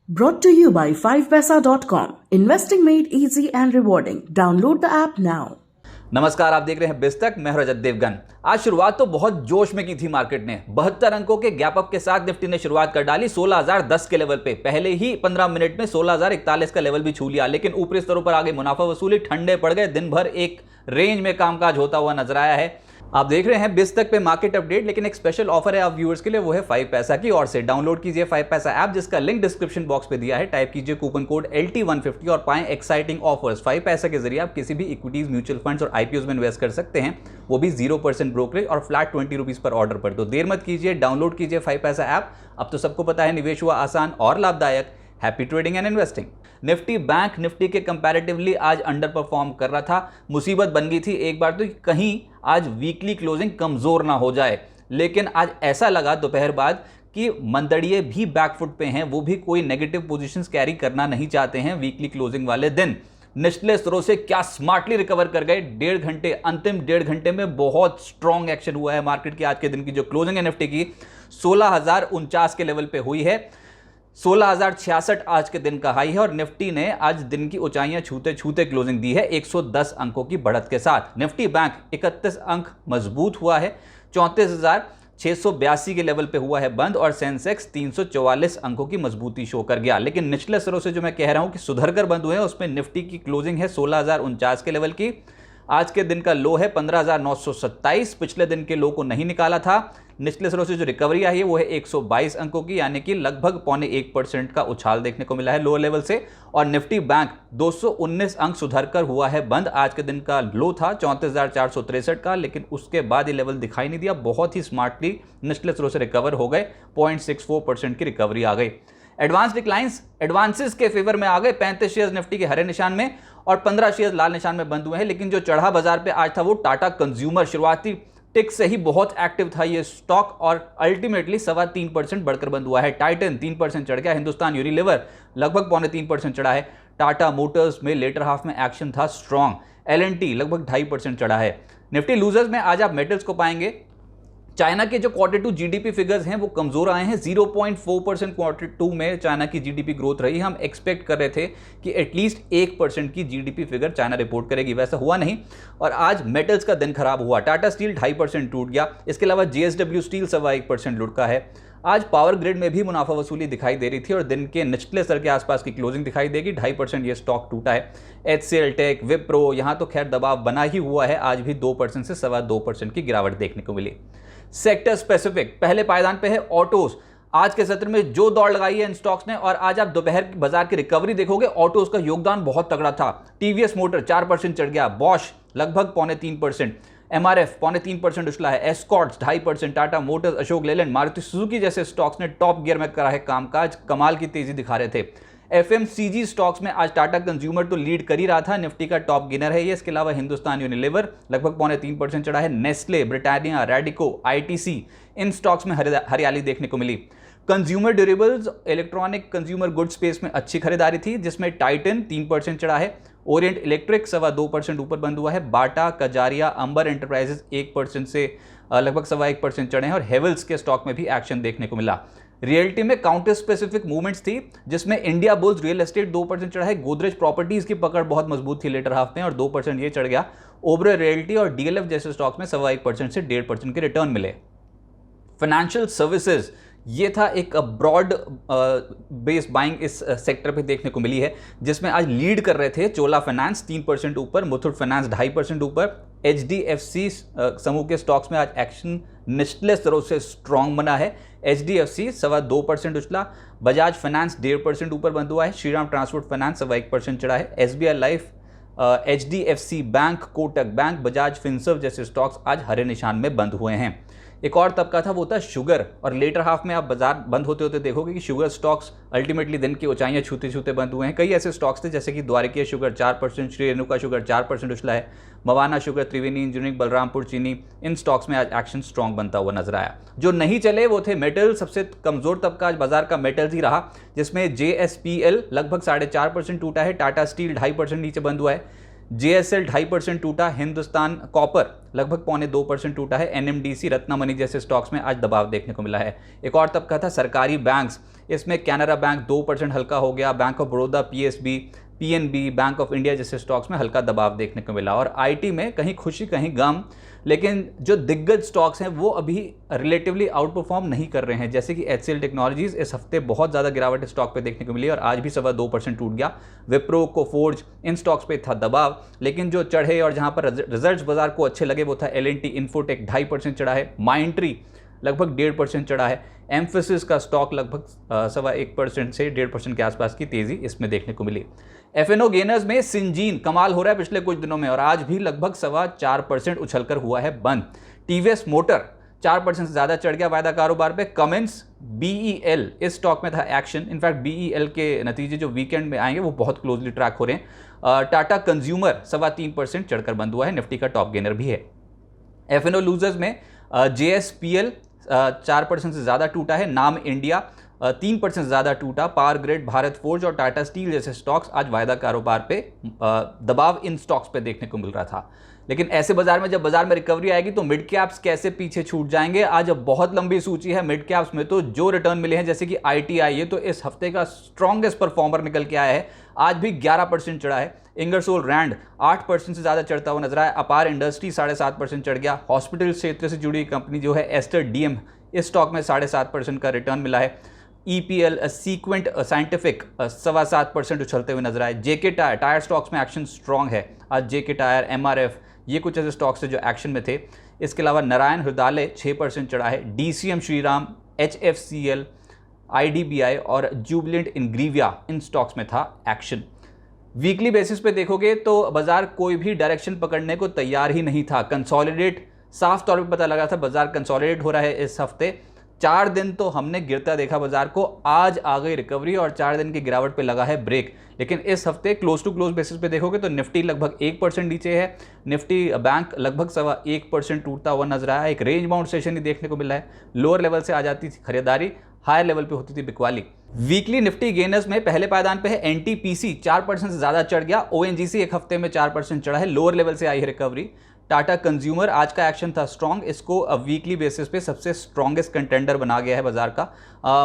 Brought to you by 5paisa.com. Investing made easy and rewarding. Download the app now. नमस्कार, आप देख रहे हैं बिस्तक। मैं रजत देवगन। आज शुरुआत तो बहुत जोश में की थी मार्केट ने। 72 अंकों के गैप अप के साथ निफ्टी ने शुरुआत कर डाली 16,010 के लेवल पे। पहले ही 15 मिनट में 16,041 का लेवल भी छू लिया, लेकिन ऊपरी स्तरों पर आगे मुनाफा वसूली, ठंडे पड़ गए। दिन भर एक रेंज में कामकाज होता हुआ नजर आया है। आप देख रहे हैं बिस्तक पे मार्केट अपडेट, लेकिन एक स्पेशल ऑफर है आप व्यूअर्स के लिए, वो है 5 पैसा की ओर से। डाउनलोड कीजिए 5 पैसा ऐप, जिसका लिंक डिस्क्रिप्शन बॉक्स पे दिया है। टाइप कीजिए कूपन कोड LT150 और पाएं एक्साइटिंग ऑफर्स। 5 पैसा के जरिए आप किसी भी इक्विटीज, म्यूचुअल फंड्स और आईपीओ में इन्वेस्ट कर सकते हैं, वो भी 0% ब्रोकरेज और फ्लैट 20 रुपीज पर ऑर्डर पर। तो देर मत कीजिए, डाउनलोड कीजिए 5 पैसा ऐप। अब तो सबको पता है निवेश हुआ आसान और लाभदायक। Happy trading and investing. Nifty bank Nifty के कंपैरेटिवली आज अंडर परफॉर्म कर रहा था। मुसीबत बन गई थी एक बार तो कहीं आज वीकली क्लोजिंग कमजोर ना हो जाए, लेकिन आज ऐसा लगा दोपहर बाद कि मंदड़िए भी बैकफुट पे हैं, वो भी कोई नेगेटिव पोजीशंस कैरी करना नहीं चाहते हैं वीकली क्लोजिंग वाले दिन। निचले स्तरों से क्या स्मार्टली रिकवर कर गए। अंतिम डेढ़ घंटे में बहुत स्ट्रॉन्ग एक्शन हुआ है मार्केट की। आज के दिन की जो क्लोजिंग है निफ्टी की 16,049 के लेवल पे हुई है। 16,066 आज के दिन का हाई है और निफ्टी ने आज दिन की ऊंचाइयां छूते छूते क्लोजिंग दी है 110 अंकों की बढ़त के साथ। निफ्टी बैंक 31 अंक मजबूत हुआ है, 34,682 के लेवल पे हुआ है बंद और सेंसेक्स 344 अंकों की मजबूती शो कर गया। लेकिन निचले स्तरों से जो मैं कह रहा हूं कि सुधर कर बंद हुए हैं, उसमें निफ्टी की क्लोजिंग है 16,049 के लेवल की। आज के दिन का लो है 15,927। पिछले दिन के लो को नहीं निकाला था। निचले स्तरों से जो रिकवरी आई है वो है 122 अंकों की, यानी कि लगभग 0.25% का उछाल देखने को मिला है लो लेवल से। और निफ्टी बैंक 219 अंक सुधर कर हुआ है बंद। आज के दिन का लो था 34,463 का, लेकिन उसके बाद ये लेवल दिखाई नहीं दिया। बहुत ही स्मार्टली निचले स्तरों से रिकवर हो गए, 0.64% की रिकवरी आ गई। एडवांस डिक्लाइंस एडवांसेस के फेवर में आ गए। 35 शेयर्स निफ्टी के हरे निशान में और 15 शेयर्स लाल निशान में बंद हुए हैं। लेकिन जो चढ़ा बाजार पे आज था वो टाटा कंज्यूमर। शुरुआती टिक से ही बहुत एक्टिव था ये स्टॉक और अल्टीमेटली 3.25% बढ़कर बंद हुआ है। टाइटन 3% चढ़ गया। हिंदुस्तान यूनिलीवर लगभग 3.25% चढ़ा है। टाटा मोटर्स में लेटर हाफ में एक्शन था स्ट्रॉन्ग। LNT लगभग 2.5% चढ़ा है। निफ्टी लूजर्स में आज आप मेटल्स को पाएंगे। चाइना के जो Q2 GDP फिगर्स हैं वो कमजोर आए हैं। 0.4% Q2 में चाइना की GDP ग्रोथ रही। हम एक्सपेक्ट कर रहे थे कि एटलीस्ट 1% की GDP फिगर चाइना रिपोर्ट करेगी, वैसा हुआ नहीं। और आज मेटल्स का दिन खराब हुआ। टाटा स्टील 2.5% टूट गया। इसके अलावा JSW स्टील 1.25% लुढ़का है। आज पावर ग्रिड में भी मुनाफा वसूली दिखाई दे रही थी और दिन के निचले स्तर के आसपास की क्लोजिंग दिखाई देगी। 2.5% ये स्टॉक टूटा है। HCL टेक, विप्रो, यहां तो खैर दबाव बना ही हुआ है। आज भी 2% से 2.25% की गिरावट देखने को मिली। सेक्टर स्पेसिफिक पहले पायदान पे है ऑटोज। आज के सत्र में जो दौड़ लगाई है इन स्टॉक्स ने, और आज आप दोपहर बाजार की रिकवरी देखोगे, ऑटोज का योगदान बहुत तगड़ा था। टीवीएस मोटर 4% चढ़ गया, बॉश लगभग 0.3%, MRF 0.3% उछला है, Escorts 2.5%, Tata Motors, Ashok Leyland, Maruti Suzuki जैसे स्टॉक्स ने टॉप गियर में करा है कामकाज, कमाल की तेजी दिखा रहे थे। FMCG स्टॉक्स में आज टाटा कंज्यूमर तो लीड कर ही रहा था, निफ्टी का टॉप गेनर है ये। इसके अलावा हिंदुस्तान यूनिलीवर लगभग 0.3% चढ़ा है। नेस्ले, ब्रिटानिया, रैडिको, ITC, इन स्टॉक्स में हरियाली देखने को मिली। Consumer durables, electronic consumer good space में अच्छी खरीदारी थी, जिसमें टाइटन 3% चढ़ा है। ओरिएंट इलेक्ट्रिक 2.25% ऊपर बंद हुआ है। बाटा, कजारिया, अंबर एंटरप्राइजेस 1% से लगभग 1.25% चढ़े हैं और हेवल्स के स्टॉक में भी एक्शन देखने को मिला। रियल्टी में काउंटर स्पेसिफिक मूवमेंट्स थी, जिसमें इंडिया बुल्स रियल एस्टेट 2% चढ़ा है। गोदरेज प्रॉपर्टीज की पकड़ बहुत मजबूत थी लेटर हाफ में और 2% ये चढ़ गया। ओबरे रियल्टी और DLF जैसे स्टॉक्स में 1.25% से 1.5% के रिटर्न मिले। फाइनेंशियल सर्विसेज, ये था एक ब्रॉड बेस बाइंग इस सेक्टर पे देखने को मिली है, जिसमें आज लीड कर रहे थे चोला फाइनेंस 3% ऊपर, मुथूट फाइनेंस 2.5% ऊपर। HDFC समूह के स्टॉक्स में आज एक्शन निचले स्तरों से स्ट्रॉन्ग बना है। HDFC 2.25% उछला। बजाज फाइनेंस 1.5% ऊपर बंद हुआ है। श्रीराम ट्रांसपोर्ट फाइनेंस 1% चढ़ा है। SBI life, HDFC bank, Kotak bank, Bajaj Finserv जैसे स्टॉक्स आज हरे निशान में बंद हुए हैं। एक और तबका था वो था शुगर, और लेटर हाफ में आप बाजार बंद होते होते देखोगे कि शुगर स्टॉक्स अल्टीमेटली दिन की ऊंचाइयां छूते छूते बंद हुए हैं। कई ऐसे स्टॉक्स थे जैसे कि द्वारकीय शुगर 4%, श्री रेणुका शुगर 4% उछला है। मवाना शुगर, त्रिवेणी इंजीनियरिंग, बलरामपुर चीनी, इन स्टॉक्स में आज एक्शन स्ट्रॉन्ग बनता हुआ नजर आया। जो नहीं चले वो थे मेटल। सबसे कमजोर तबका आज बाजार का मेटल्स ही रहा, जिसमें JSPL लगभग 4.5% टूटा है। टाटा स्टील 2.5% नीचे बंद हुआ है। JSL 2.5% टूटा, हिंदुस्तान कॉपर लगभग 1.25% टूटा है, NMDC, रत्नमणि जैसे स्टॉक्स में आज दबाव देखने को मिला है। एक और तबका था सरकारी बैंक्स, इसमें कैनरा बैंक 2% हल्का हो गया, bank of Baroda, PSB, PNB, bank of India जैसे स्टॉक्स में हल्का दबाव देखने को मिला। और IT में कहीं खुशी कहीं गम, लेकिन जो दिग्गज स्टॉक्स हैं वो अभी रिलेटिवली आउट परफॉर्म नहीं कर रहे हैं, जैसे कि HCL टेक्नोलॉजीज इस हफ्ते बहुत ज़्यादा गिरावट स्टॉक पे देखने को मिली और आज भी 2.25% टूट गया। विप्रो, कोफोर्ज, इन स्टॉक्स पे था दबाव, लेकिन जो चढ़े और जहां पर रिजल्ट्स बाजार को अच्छे लगे वो था L&T इन्फोटेक 2.5% चढ़ा है, माइंट्री लगभग 1.5% चढ़ा है, एम्फेसिस का स्टॉक लगभग 1.25% से 1.5% के आसपास की तेजी इसमें देखने को मिली। F&O गेनर्स में सिंजीन कमाल हो रहा है पिछले कुछ दिनों में और आज भी लगभग 4.25% उछलकर हुआ है बंद। TVS मोटर 4% से ज़्यादा चढ़ गया वायदा कारोबार पे। कमेंस, BEL इस स्टॉक में था एक्शन, इनफैक्ट BEL के नतीजे जो वीकेंड में आएंगे वो बहुत क्लोजली ट्रैक हो रहे हैं। टाटा कंज्यूमर 3.25% चढ़कर बंद हुआ है, निफ्टी का टॉप गेनर भी है। F&O लूजर्स में JSPL 4% से ज़्यादा टूटा है, नाम इंडिया 3% से ज़्यादा टूटा, पावर ग्रिड, भारत फोर्ज और टाटा स्टील जैसे स्टॉक्स आज वायदा कारोबार पे दबाव इन स्टॉक्स पे देखने को मिल रहा था। लेकिन ऐसे बाजार में जब बाजार में रिकवरी आएगी तो मिड कैप्स कैसे पीछे छूट जाएंगे। आज अब बहुत लंबी सूची है मिड कैप्स में, तो जो रिटर्न मिले हैं जैसे कि ITI, ये तो इस हफ्ते का स्ट्रॉन्गेस्ट परफॉर्मर निकल के आया है, आज भी 11% चढ़ा है। इंगरसोल रैंड 8% से ज़्यादा चढ़ता हुआ नजर आया। अपार इंडस्ट्री 7.5% चढ़ गया। हॉस्पिटल क्षेत्र से जुड़ी कंपनी जो है एस्टर DM, इस स्टॉक में 7.5% का रिटर्न मिला है। EPL सीक्वेंट साइंटिफिक 7.25% उछलते हुए नजर आए। JK टायर स्टॉक्स में एक्शन स्ट्रॉन्ग है, आज JK टायर, MRF, ये कुछ ऐसे स्टॉक्स है जो एक्शन में थे। इसके अलावा नारायण हृदयालय 6% चढ़ा है। DCM श्रीराम, HFCL, IDBI और जुबिलेंट इंग्रीविया इन स्टॉक्स में था एक्शन। वीकली बेसिस पे देखोगे तो बाजार कोई भी डायरेक्शन पकड़ने को तैयार ही नहीं था। कंसोलिडेट, साफ तौर पे पता लगा था बाजार कंसोलिडेट हो रहा है इस हफ्ते। 4 दिन तो हमने गिरता देखा बाजार को, आज आ गई रिकवरी और 4 दिन की गिरावट पे लगा है ब्रेक। लेकिन इस हफ्ते क्लोज टू क्लोज बेसिस पे देखोगे तो निफ्टी लगभग 1% नीचे है, निफ्टी बैंक लगभग 1% टूटता हुआ नजर आया। एक रेंज बाउंड सेशन ही देखने को मिला है, लोअर लेवल से आ जाती थी खरीदारी, हायर लेवल पे होती थी बिकवाली। वीकली निफ्टी गेनर्स में पहले पायदान पे है NTPC, 4% से ज्यादा चढ़ गया। ONGC एक हफ्ते में 4% चढ़ा है, लोअर लेवल से आई है रिकवरी। टाटा कंज्यूमर आज का एक्शन था स्ट्रॉन्ग, इसको वीकली बेसिस पे सबसे स्ट्रॉन्गेस्ट कंटेंडर बना गया है बाजार का।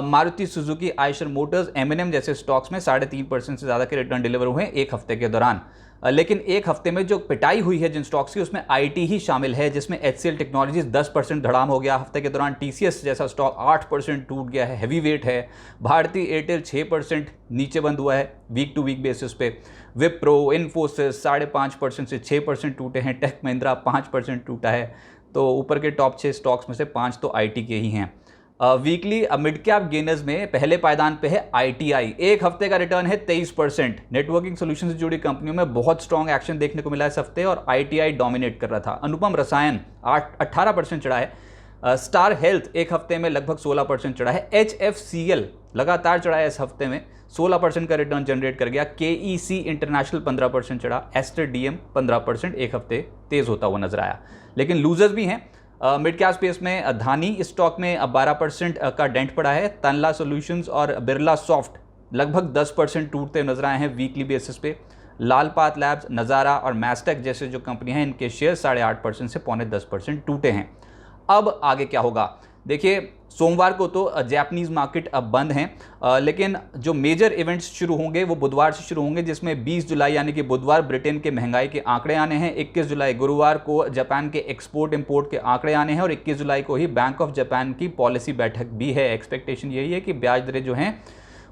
Maruti Suzuki, Eicher Motors, M&M जैसे स्टॉक्स में 3.5% से ज़्यादा के रिटर्न डिलीवर हुए हैं एक हफ्ते के दौरान। लेकिन एक हफ्ते में जो पिटाई हुई है जिन स्टॉक्स की, उसमें IT ही शामिल है, जिसमें HCL टेक्नोलॉजीज 10% धड़ाम हो गया हफ्ते के दौरान। TCS जैसा स्टॉक 8% टूट गया है, हैवी वेट है। भारती एयरटेल 6% नीचे बंद हुआ है वीक टू वीक बेसिस पे। विप्रो, इन्फोसिस 5.5% से 6% टूटे हैं। टेक महिंद्रा 5% टूटा है। तो ऊपर के टॉप 6 स्टॉक्स में से 5 तो IT के ही हैं। वीकली मिड कैप गेनर्स में पहले पायदान पे है ITI, एक हफ्ते का रिटर्न है 23%। नेटवर्किंग सोल्यूशन से जुड़ी कंपनियों में बहुत स्ट्रॉन्ग एक्शन देखने को मिला इस हफ्ते और ITI डोमिनेट कर रहा था। अनुपम रसायन 18% चढ़ा है। स्टार हेल्थ एक हफ्ते में लगभग 16% चढ़ा है। HFCL लगातार चढ़ा है इस हफ्ते में, 16% का रिटर्न जनरेट कर गया। KEC इंटरनेशनल 15% चढ़ा। एस्टर DM 15% एक हफ्ते तेज होता हुआ नजर आया। लेकिन लूजर्स भी हैं। मिड कैप स्पेस में धानी स्टॉक में 12% का डेंट पड़ा है। तनला सॉल्यूशंस और बिरला सॉफ्ट लगभग 10% टूटते नजर आए हैं वीकली बेसिस पे। लालपात लैब्स, नज़ारा और मैस्टेक जैसे जो कंपनियां हैं, इनके शेयर 8.5% से 0.10% टूटे हैं। अब आगे क्या होगा देखिए, सोमवार को तो जापानीज़ मार्केट अब बंद हैं, लेकिन जो मेजर इवेंट्स शुरू होंगे वो बुधवार से शुरू होंगे, जिसमें 20 जुलाई यानी कि बुधवार ब्रिटेन के महंगाई के आंकड़े आने हैं। 21 जुलाई गुरुवार को जापान के एक्सपोर्ट इंपोर्ट के आंकड़े आने हैं और 21 जुलाई को ही बैंक ऑफ जापान की पॉलिसी बैठक भी है। एक्सपेक्टेशन यही है कि ब्याज दरें जो हैं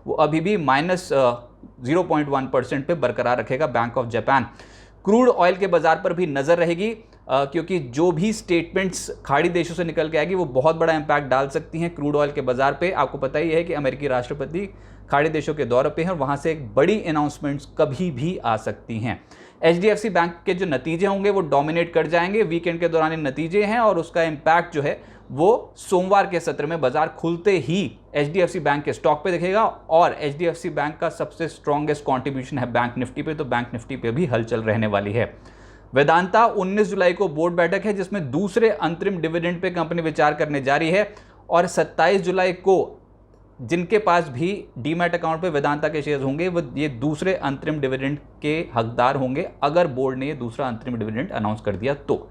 वो अभी भी -0.1% पे बरकरार रखेगा bank of Japan. Crude oil के बाजार पर भी नज़र रहेगी, क्योंकि जो भी स्टेटमेंट्स खाड़ी देशों से निकल के आएगी वो बहुत बड़ा इंपैक्ट डाल सकती हैं क्रूड ऑयल के बाजार पे। आपको पता ही है कि अमेरिकी राष्ट्रपति खाड़ी देशों के दौरे पे हैं और वहाँ से एक बड़ी अनाउंसमेंट्स कभी भी आ सकती हैं। HDFC बैंक के जो नतीजे होंगे वो डोमिनेट कर जाएंगे, वीकेंड के दौरान नतीजे हैं और उसका इम्पैक्ट जो है वो सोमवार के सत्र में बाजार खुलते ही HDFC बैंक के स्टॉक पे दिखेगा। और HDFC बैंक का सबसे स्ट्रॉन्गेस्ट कॉन्ट्रीब्यूशन है बैंक निफ्टी पे, तो बैंक निफ्टी पे भी हलचल रहने वाली है। वेदांता 19 जुलाई को बोर्ड बैठक है जिसमें दूसरे अंतरिम डिविडेंड पे कंपनी विचार करने जा रही है और 27 जुलाई को जिनके पास भी डीमैट अकाउंट पे वेदांता के शेयर्स होंगे वो ये दूसरे अंतरिम डिविडेंड के हकदार होंगे, अगर बोर्ड ने ये दूसरा अंतरिम डिविडेंड अनाउंस कर दिया तो।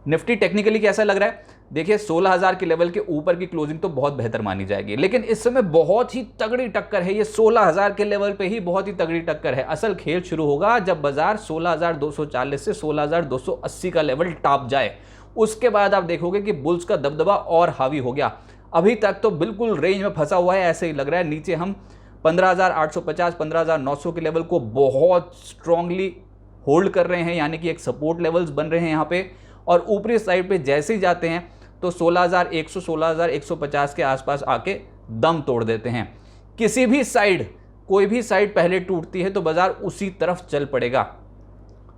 निफ्टी टेक्निकली कैसा लग रहा है? देखिए 16,000 के लेवल के ऊपर की क्लोजिंग तो बहुत बेहतर मानी जाएगी, लेकिन इस समय बहुत ही तगड़ी टक्कर है, ये 16,000 के लेवल पे ही बहुत ही तगड़ी टक्कर है। असल खेल शुरू होगा जब बाजार 16,240 से 16,280 का लेवल टॉप जाए, उसके बाद आप देखोगे कि बुल्स का दबदबा और हावी हो गया। अभी तक तो बिल्कुल रेंज में फंसा हुआ है, ऐसे ही लग रहा है। नीचे हम 15,850 15,900 के लेवल को बहुत स्ट्रांगली होल्ड कर रहे हैं, यानी कि एक सपोर्ट लेवल्स बन रहे हैं यहाँ पे, और ऊपरी साइड पे जैसे ही जाते हैं तो 16,100 16,150 के आसपास आके दम तोड़ देते हैं। किसी भी साइड, कोई भी साइड पहले टूटती है तो बाजार उसी तरफ चल पड़ेगा।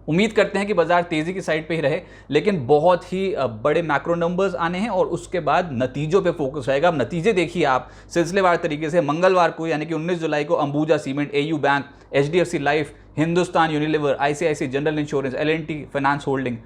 उम्मीद करते हैं कि बाजार तेजी की साइड पे ही रहे, लेकिन बहुत ही बड़े मैक्रो नंबर्स आने हैं और उसके बाद नतीजों पे फोकस रहेगा। अब नतीजे देखिए आप सिलसिलेवार तरीके से। मंगलवार को यानी कि 19 जुलाई को Ambuja cement, AU bank, HDFC life, Hindustan Unilever, ICICI general insurance, L&T finance holding,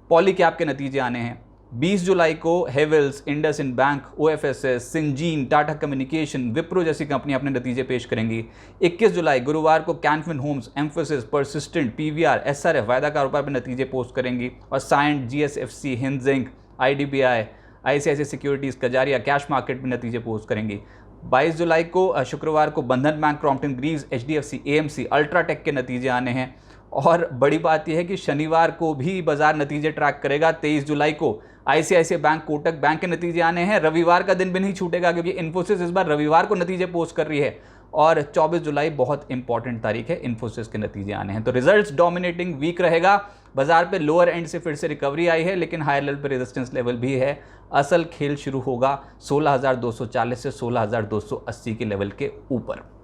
Polycab के नतीजे आने हैं। 20 जुलाई को Havells, IndusInd bank, OFSS, Syngene, Tata communication, Wipro जैसी कंपनी अपने नतीजे पेश करेंगी। 21 जुलाई गुरुवार को Canfin homes, Mphasis, Persistent, PVR, SRF वायदा कारोबार पर नतीजे पोस्ट करेंगी, और Cyient, GSFC, Hindzinc, IDBI, ICICI securities, Kajaria cash market में नतीजे पोस्ट करेंगी। 22 जुलाई को शुक्रवार को बंधन bank, Crompton Greaves, HDFC, AMC, UltraTech के नतीजे आने हैं। और बड़ी बात यह है कि शनिवार को भी बाजार नतीजे ट्रैक करेगा। 23 जुलाई को ICICI बैंक, कोटक बैंक के नतीजे आने हैं। रविवार का दिन भी नहीं छूटेगा क्योंकि इन्फोसिस इस बार रविवार को नतीजे पोस्ट कर रही है, और 24 जुलाई बहुत इंपॉर्टेंट तारीख है, इन्फोसिस के नतीजे आने हैं। तो रिजल्ट्स डोमिनेटिंग वीक रहेगा। बाजार पे लोअर एंड से फिर से रिकवरी आई है, लेकिन हायर लेवल पे रेजिस्टेंस लेवल भी है। असल खेल शुरू होगा 16,240 से 16,280 के लेवल के ऊपर।